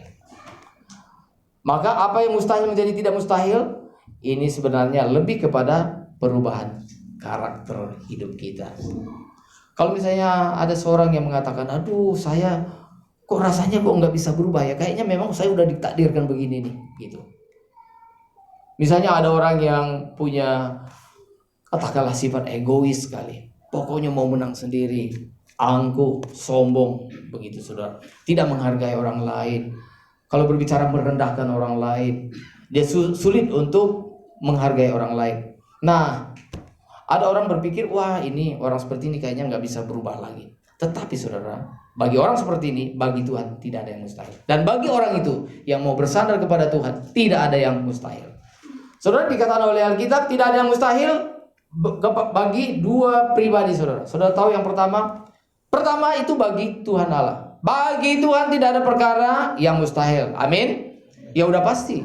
Maka apa yang mustahil menjadi tidak mustahil, ini sebenarnya lebih kepada perubahan karakter hidup kita. Kalau misalnya ada seorang yang mengatakan, aduh saya kok rasanya nggak bisa berubah ya, kayaknya memang saya udah ditakdirkan begini nih, gitu. Misalnya ada orang yang punya katakanlah sifat egois sekali, pokoknya mau menang sendiri, angkuh, sombong, begitu saudara, tidak menghargai orang lain. Kalau berbicara merendahkan orang lain, dia sulit untuk menghargai orang lain. Nah, ada orang berpikir, wah ini orang seperti ini kayaknya nggak bisa berubah lagi. Tetapi saudara, bagi orang seperti ini, bagi Tuhan tidak ada yang mustahil. Dan bagi orang itu yang mau bersandar kepada Tuhan, tidak ada yang mustahil. Saudara, dikatakan oleh Alkitab tidak ada yang mustahil bagi dua pribadi saudara. Saudara tahu yang pertama itu bagi Tuhan Allah. Bagi Tuhan tidak ada perkara yang mustahil. Amin. Ya udah pasti.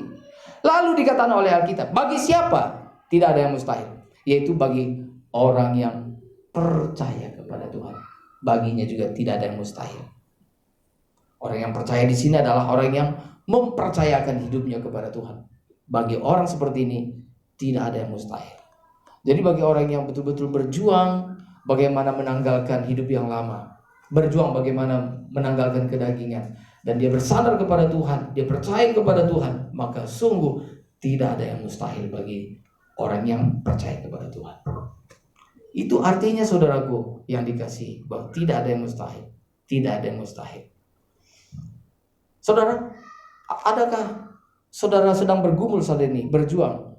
Lalu dikatakan oleh Alkitab, bagi siapa tidak ada yang mustahil? Yaitu bagi orang yang percaya kepada Tuhan. Baginya juga tidak ada yang mustahil. Orang yang percaya di sini adalah orang yang mempercayakan hidupnya kepada Tuhan. Bagi orang seperti ini tidak ada yang mustahil. Jadi bagi orang yang betul-betul berjuang bagaimana menanggalkan hidup yang lama, berjuang bagaimana menanggalkan kedagingan, dan dia bersandar kepada Tuhan, dia percaya kepada Tuhan, maka sungguh tidak ada yang mustahil bagi orang yang percaya kepada Tuhan. Itu artinya saudaraku yang dikasihi, bahwa tidak ada yang mustahil. Tidak ada yang mustahil. Saudara, adakah saudara sedang bergumul saat ini, berjuang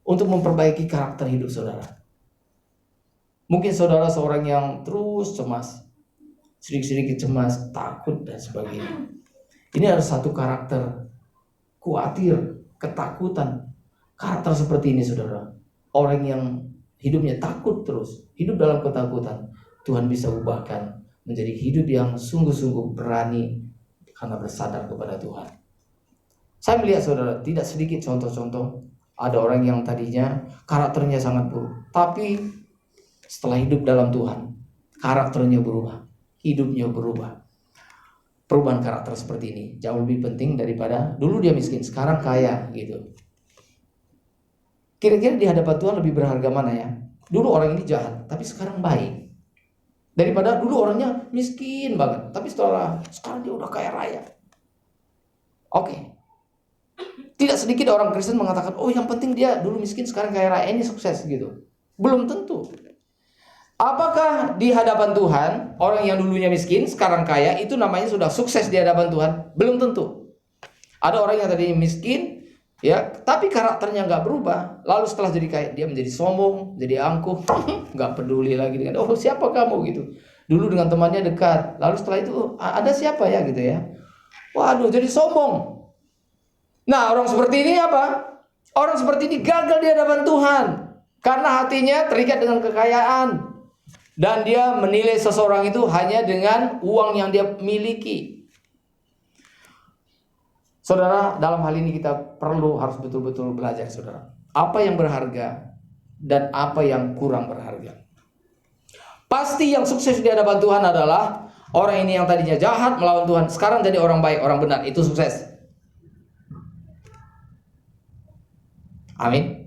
untuk memperbaiki karakter hidup saudara. Mungkin saudara seorang yang terus cemas, sedikit-sedikit cemas, takut dan sebagainya. Ini adalah satu karakter khawatir, ketakutan. Karakter seperti ini saudara, orang yang hidupnya takut terus, hidup dalam ketakutan, Tuhan bisa ubahkan menjadi hidup yang sungguh-sungguh berani karena bersandar kepada Tuhan. Saya melihat saudara, tidak sedikit contoh-contoh. Ada orang yang tadinya karakternya sangat buruk, tapi setelah hidup dalam Tuhan, karakternya berubah, hidupnya berubah. Perubahan karakter seperti ini jauh lebih penting daripada dulu dia miskin, sekarang kaya gitu. Kira-kira di hadapan Tuhan lebih berharga mana ya? Dulu orang ini jahat, tapi sekarang baik. Daripada dulu orangnya miskin banget, tapi sekarang dia udah kaya raya. Oke. Tidak sedikit orang Kristen mengatakan, oh yang penting dia dulu miskin sekarang kaya raya, ini sukses gitu. Belum tentu. Apakah di hadapan Tuhan orang yang dulunya miskin sekarang kaya itu namanya sudah sukses di hadapan Tuhan? Belum tentu. Ada orang yang tadinya miskin, ya, tapi karakternya nggak berubah. Lalu setelah jadi kaya dia menjadi sombong, jadi angkuh, nggak peduli lagi dengan oh siapa kamu gitu. Dulu dengan temannya dekat, lalu setelah itu ada siapa ya gitu ya. Waduh, jadi sombong. Nah, orang seperti ini apa? Orang seperti ini gagal di hadapan Tuhan karena hatinya terikat dengan kekayaan dan dia menilai seseorang itu hanya dengan uang yang dia miliki. Saudara, dalam hal ini kita harus betul-betul belajar, saudara. Apa yang berharga dan apa yang kurang berharga. Pasti yang sukses di hadapan Tuhan adalah orang ini yang tadinya jahat melawan Tuhan, sekarang jadi orang baik, orang benar, itu sukses. Amin.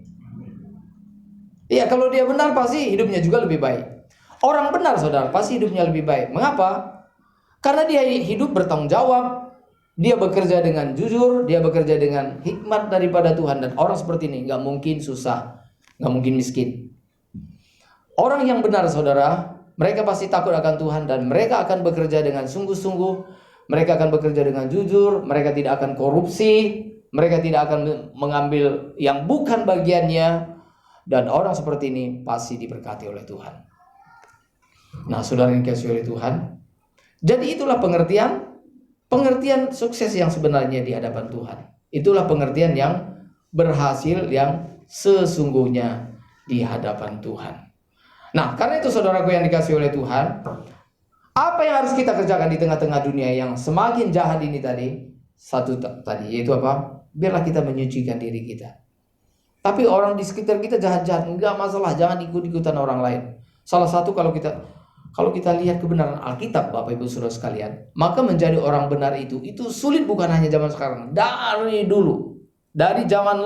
Iya, kalau dia benar pasti hidupnya juga lebih baik. Orang benar saudara pasti hidupnya lebih baik. Mengapa? Karena dia hidup bertanggung jawab. Dia bekerja dengan jujur, dia bekerja dengan hikmat daripada Tuhan. Dan orang seperti ini gak mungkin susah, gak mungkin miskin. Orang yang benar saudara, mereka pasti takut akan Tuhan dan mereka akan bekerja dengan sungguh-sungguh. Mereka akan bekerja dengan jujur, mereka tidak akan korupsi, mereka tidak akan mengambil yang bukan bagiannya. Dan orang seperti ini pasti diberkati oleh Tuhan. Nah, saudara yang dikasihi oleh Tuhan, jadi itulah pengertian sukses yang sebenarnya di hadapan Tuhan. Itulah pengertian yang berhasil yang sesungguhnya di hadapan Tuhan. Nah, karena itu saudaraku yang dikasihi oleh Tuhan, apa yang harus kita kerjakan di tengah-tengah dunia yang semakin jahat ini tadi? Satu tadi, yaitu apa? Biarlah kita menyucikan diri kita. Tapi orang di sekitar kita jahat-jahat, enggak masalah, jangan ikut-ikutan orang lain. Salah satu kalau kita lihat kebenaran Alkitab, Bapak Ibu Saudara sekalian, maka menjadi orang benar itu sulit bukan hanya zaman sekarang, dari dulu. Dari zaman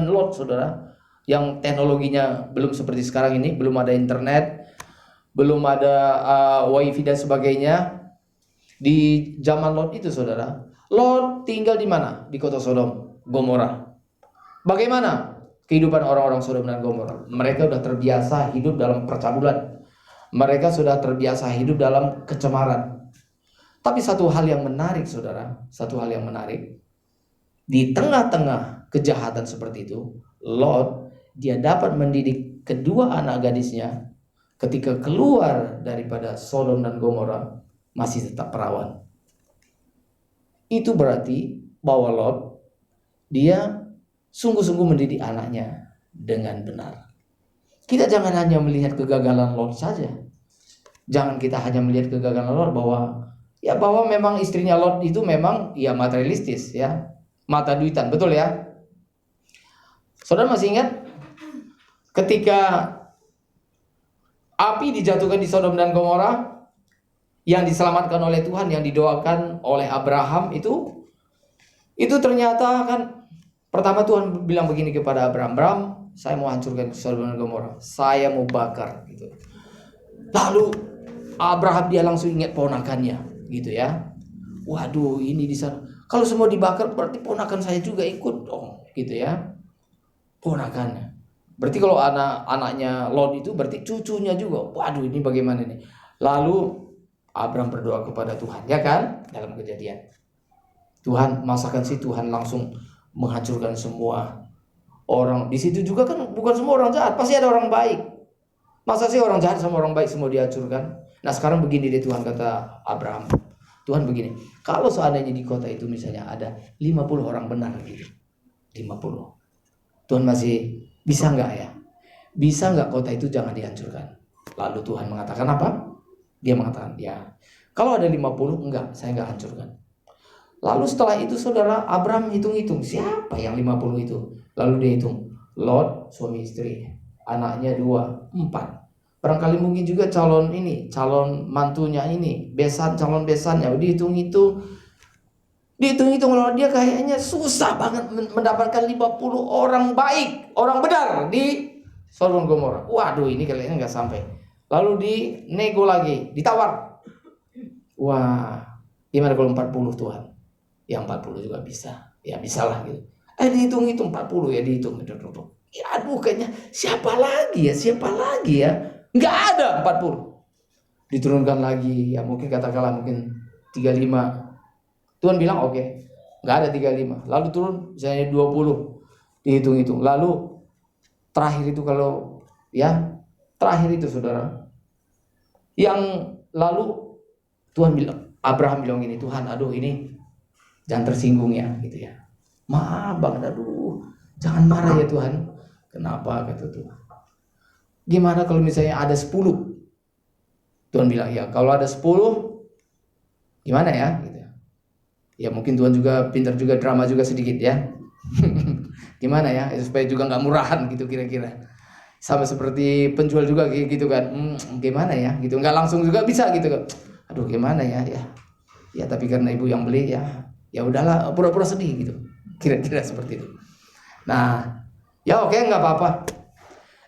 Lot, saudara, yang teknologinya belum seperti sekarang ini, belum ada internet, belum ada wifi dan sebagainya. Di zaman Lot itu saudara, Lot tinggal di mana? Di kota Sodom, Gomora. Bagaimana kehidupan orang-orang Sodom dan Gomora? Mereka sudah terbiasa hidup dalam percabulan. Mereka sudah terbiasa hidup dalam kecemaran. Tapi satu hal yang menarik saudara, di tengah-tengah kejahatan seperti itu, Lot dia dapat mendidik kedua anak gadisnya ketika keluar daripada Sodom dan Gomora masih tetap perawan. Itu berarti bahwa Lot dia sungguh-sungguh mendidik anaknya dengan benar. Kita jangan hanya melihat kegagalan Lot saja. Jangan kita hanya melihat kegagalan Lot bahwa memang istrinya Lot itu memang ya materialistis ya, mata duitan, betul ya? Saudara masih ingat ketika api dijatuhkan di Sodom dan Gomora, yang diselamatkan oleh Tuhan, yang didoakan oleh Abraham itu ternyata kan pertama Tuhan bilang begini kepada Abraham, saya mau hancurkan Sodom dan Gomora, saya mau bakar gitu. Lalu Abraham dia langsung ingat ponakannya gitu ya. Waduh, ini di sana kalau semua dibakar berarti ponakan saya juga ikut dong gitu ya. Ponakannya. Berarti kalau anaknya Lot itu berarti cucunya juga. Waduh, ini bagaimana nih? Lalu Abraham berdoa kepada Tuhan, ya kan? Dalam Kejadian. Tuhan, masakan sih Tuhan langsung menghancurkan semua orang. Di situ juga kan bukan semua orang jahat, pasti ada orang baik. Masa sih orang jahat sama orang baik semua dihancurkan? Nah sekarang begini deh Tuhan, kata Abraham. Tuhan begini, kalau seandainya di kota itu misalnya ada 50 orang benar gitu, 50, Tuhan masih bisa nggak ya? Bisa nggak kota itu jangan dihancurkan? Lalu Tuhan mengatakan apa? Dia mengatakan ya, kalau ada 50 enggak, saya nggak hancurkan. Lalu setelah itu saudara, Abraham hitung-hitung siapa yang 50 itu. Lalu dia hitung, Lot, suami istri, anaknya 2, 4. Barangkali mungkin juga calon mantunya ini, calon besannya. Dihitung-hitung kalau dia kayaknya susah banget mendapatkan 50 orang baik, orang benar di Sodom Gomora. Waduh, ini kayaknya nggak sampai. Lalu dinego lagi, ditawar. Wah, gimana kalau 40 Tuhan? Yang 40 juga bisa. Ya bisalah gitu. Dihitung-hitung 40 ya, dihitung. Ya aduh, kayaknya siapa lagi ya? Nggak ada 40. Diturunkan lagi, ya mungkin katakanlah mungkin 35. Tuhan bilang oke, nggak ada 35. Lalu turun misalnya 20. Dihitung-hitung. Lalu terakhir itu terakhir itu saudara, yang lalu Tuhan bilang, Abraham bilang gini, Tuhan aduh ini jangan tersinggung ya gitu ya. Maaf bang, aduh jangan marah ya Tuhan. Kenapa kata Tuhan? Gimana kalau misalnya ada 10? Tuhan bilang ya kalau ada 10 gimana ya gitu. Ya mungkin Tuhan juga pintar juga, drama juga sedikit ya. Gimana ya supaya juga nggak murahan gitu kira-kira. Sama seperti penjual juga gitu kan. Gimana ya gitu, nggak langsung juga bisa gitu kan. Aduh gimana ya. Ya tapi karena ibu yang beli ya udahlah, pura-pura sedih gitu. Kira-kira seperti itu. Nah, ya oke, nggak apa-apa.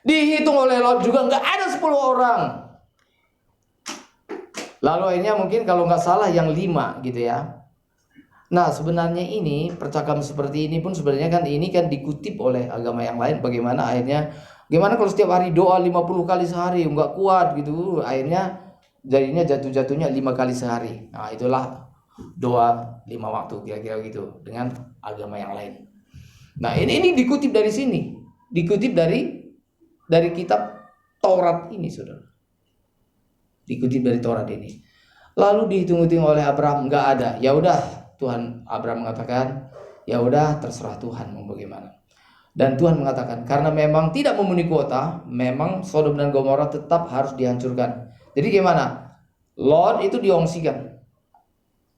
Dihitung oleh Lot juga nggak ada 10 orang. Lalu akhirnya mungkin kalau nggak salah yang 5 gitu ya. Nah sebenarnya ini percakapan seperti ini pun sebenarnya kan ini kan dikutip oleh agama yang lain. Bagaimana gimana kalau setiap hari doa 50 kali sehari, nggak kuat gitu. Akhirnya jadinya jatuh-jatuhnya 5 kali sehari. Nah itulah doa 5 waktu kira-kira gitu dengan agama yang lain. Nah ini dikutip dari sini, dikutip dari kitab Taurat ini saudara, dikutip dari Taurat ini. Lalu dihitung-hitung oleh Abraham nggak ada. Ya udah, Tuhan, Abraham mengatakan ya udah terserah Tuhan mau bagaimana. Dan Tuhan mengatakan karena memang tidak memenuhi kuota, memang Sodom dan Gomora tetap harus dihancurkan. Jadi gimana? Lot itu diungsikan.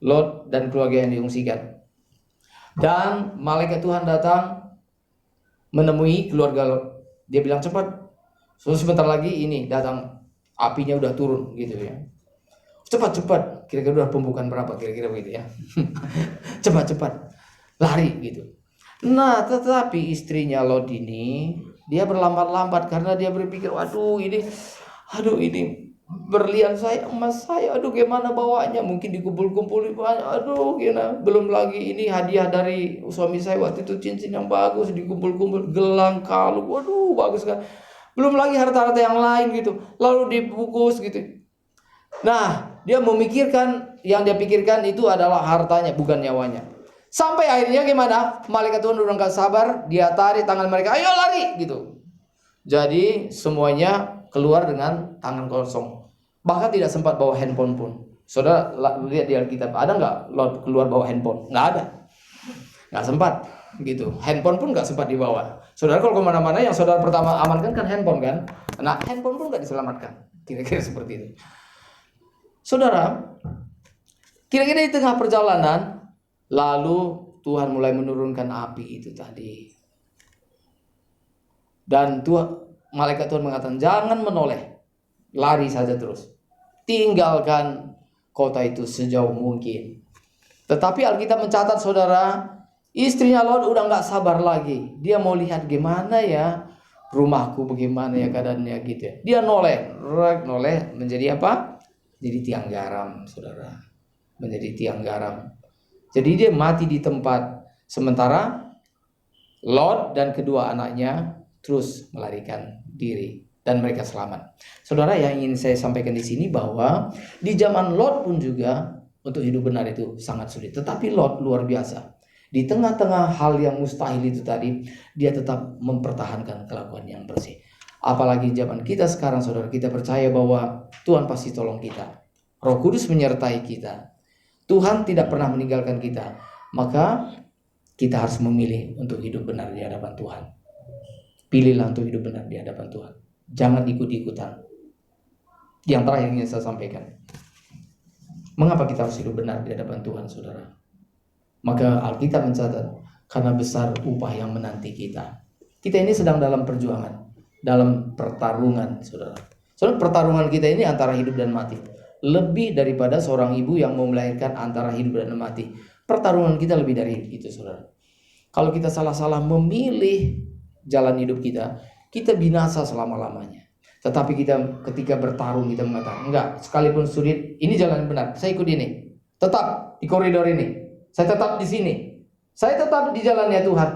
Lot dan keluarga yang diungsikan. Dan malaikat Tuhan datang menemui keluarga Lot. Dia bilang cepat. Sebentar lagi ini datang, apinya udah turun gitu ya. Cepat. Kira-kira udah pembukaan berapa kira-kira begitu ya. Cepat. Lari gitu. Nah, tetapi istrinya Lot ini dia berlambat-lambat karena dia berpikir, waduh ini berlian saya, emas saya, aduh gimana bawanya, mungkin dikumpul-kumpul banyak, aduh gimana, belum lagi ini hadiah dari suami saya waktu itu cincin yang bagus dikumpul-kumpul, gelang, kalung, waduh bagus kan, belum lagi harta-harta yang lain gitu, lalu dibungkus gitu. Nah dia memikirkan, yang dia pikirkan itu adalah hartanya bukan nyawanya. Sampai akhirnya gimana, malaikat Tuhan udah gak sabar, dia tarik tangan mereka, ayo lari gitu. Jadi semuanya keluar dengan tangan kosong. Bahkan tidak sempat bawa handphone pun. Saudara lihat di Alkitab, ada nggak Lot keluar bawa handphone? Nggak ada. Nggak sempat gitu. Handphone pun nggak sempat dibawa. Saudara kalau kemana-mana yang saudara pertama amankan kan handphone kan. Nah handphone pun nggak diselamatkan. Kira-kira seperti itu. Saudara, kira-kira di tengah perjalanan, lalu Tuhan mulai menurunkan api itu tadi. Dan malaikat Tuhan mengatakan jangan menoleh, lari saja terus, tinggalkan kota itu sejauh mungkin. Tetapi Alkitab mencatat saudara, istrinya Lot udah gak sabar lagi. Dia mau lihat gimana ya rumahku, bagaimana ya keadaannya gitu ya. Dia noleh menjadi apa? Jadi tiang garam saudara, menjadi tiang garam. Jadi dia mati di tempat. Sementara Lot dan kedua anaknya terus melarikan diri dan mereka selamat. Saudara, yang ingin saya sampaikan di sini bahwa di zaman Lot pun juga untuk hidup benar itu sangat sulit. Tetapi Lot luar biasa. Di tengah-tengah hal yang mustahil itu tadi, dia tetap mempertahankan kelakuan yang bersih. Apalagi zaman kita sekarang, saudara, kita percaya bahwa Tuhan pasti tolong kita. Roh Kudus menyertai kita. Tuhan tidak pernah meninggalkan kita. Maka kita harus memilih untuk hidup benar di hadapan Tuhan. Pilihlah untuk hidup benar di hadapan Tuhan. Jangan ikut-ikutan. Yang terakhir ingin saya sampaikan. Mengapa kita harus hidup benar di hadapan Tuhan, saudara? Maka Alkitab mencatat, karena besar upah yang menanti kita. Kita ini sedang dalam perjuangan, dalam pertarungan, saudara. Soalnya pertarungan kita ini antara hidup dan mati. Lebih daripada seorang ibu yang mau melahirkan antara hidup dan mati. Pertarungan kita lebih dari itu, saudara. Kalau kita salah-salah memilih jalan hidup kita, kita binasa selama-lamanya. Tetapi kita ketika bertarung, kita mengatakan, enggak, sekalipun sulit, ini jalan yang benar, saya ikut ini. Tetap di koridor ini. Saya tetap di sini. Saya tetap di jalannya Tuhan.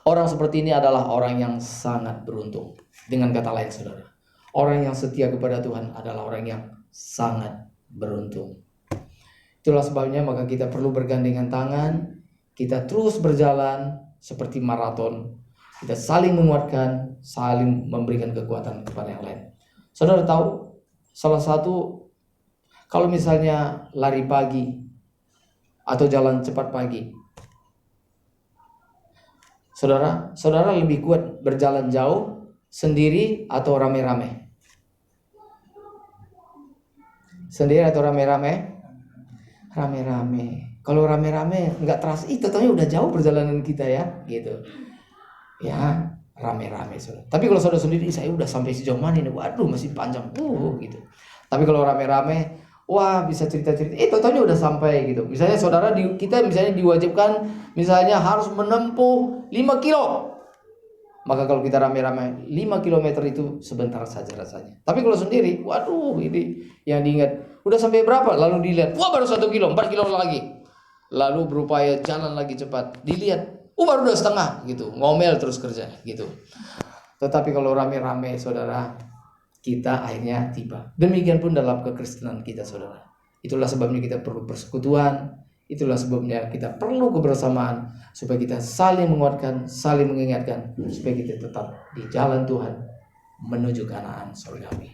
Orang seperti ini adalah orang yang sangat beruntung. Dengan kata lain, saudara, orang yang setia kepada Tuhan adalah orang yang sangat beruntung. Itulah sebabnya maka kita perlu bergandengan tangan. Kita terus berjalan seperti maraton. Kita saling menguatkan, saling memberikan kekuatan kepada yang lain. Saudara tahu, salah satu, kalau misalnya lari pagi atau jalan cepat pagi, saudara lebih kuat berjalan jauh sendiri atau rame-rame? Sendiri atau rame-rame? Rame-rame. Kalau rame-rame nggak terasa, totalnya udah jauh perjalanan kita ya, gitu. Ya, rame-rame, saudara. Tapi kalau saudara sendiri, saya udah sampai sejauh mana ini? Waduh, masih panjang, gitu. Tapi kalau rame-rame, wah, bisa cerita-cerita, totalnya udah sampai gitu. Misalnya saudara, kita misalnya diwajibkan misalnya harus menempuh 5 kilo. Maka kalau kita rame-rame 5 kilometer itu sebentar saja rasanya. Tapi kalau sendiri, waduh, ini yang diingat, udah sampai berapa? Lalu dilihat, wah baru 1 kilo, 4 kilo lagi. Lalu berupaya jalan lagi cepat, dilihat, baru 2,5 gitu, ngomel terus kerja gitu. Tetapi kalau rame-rame, saudara, kita akhirnya tiba. Demikian pun dalam kekristenan kita, saudara. Itulah sebabnya kita perlu persekutuan. Itulah sebabnya kita perlu kebersamaan, supaya kita saling menguatkan, saling mengingatkan, supaya kita tetap di jalan Tuhan menuju Kanaan surgawi.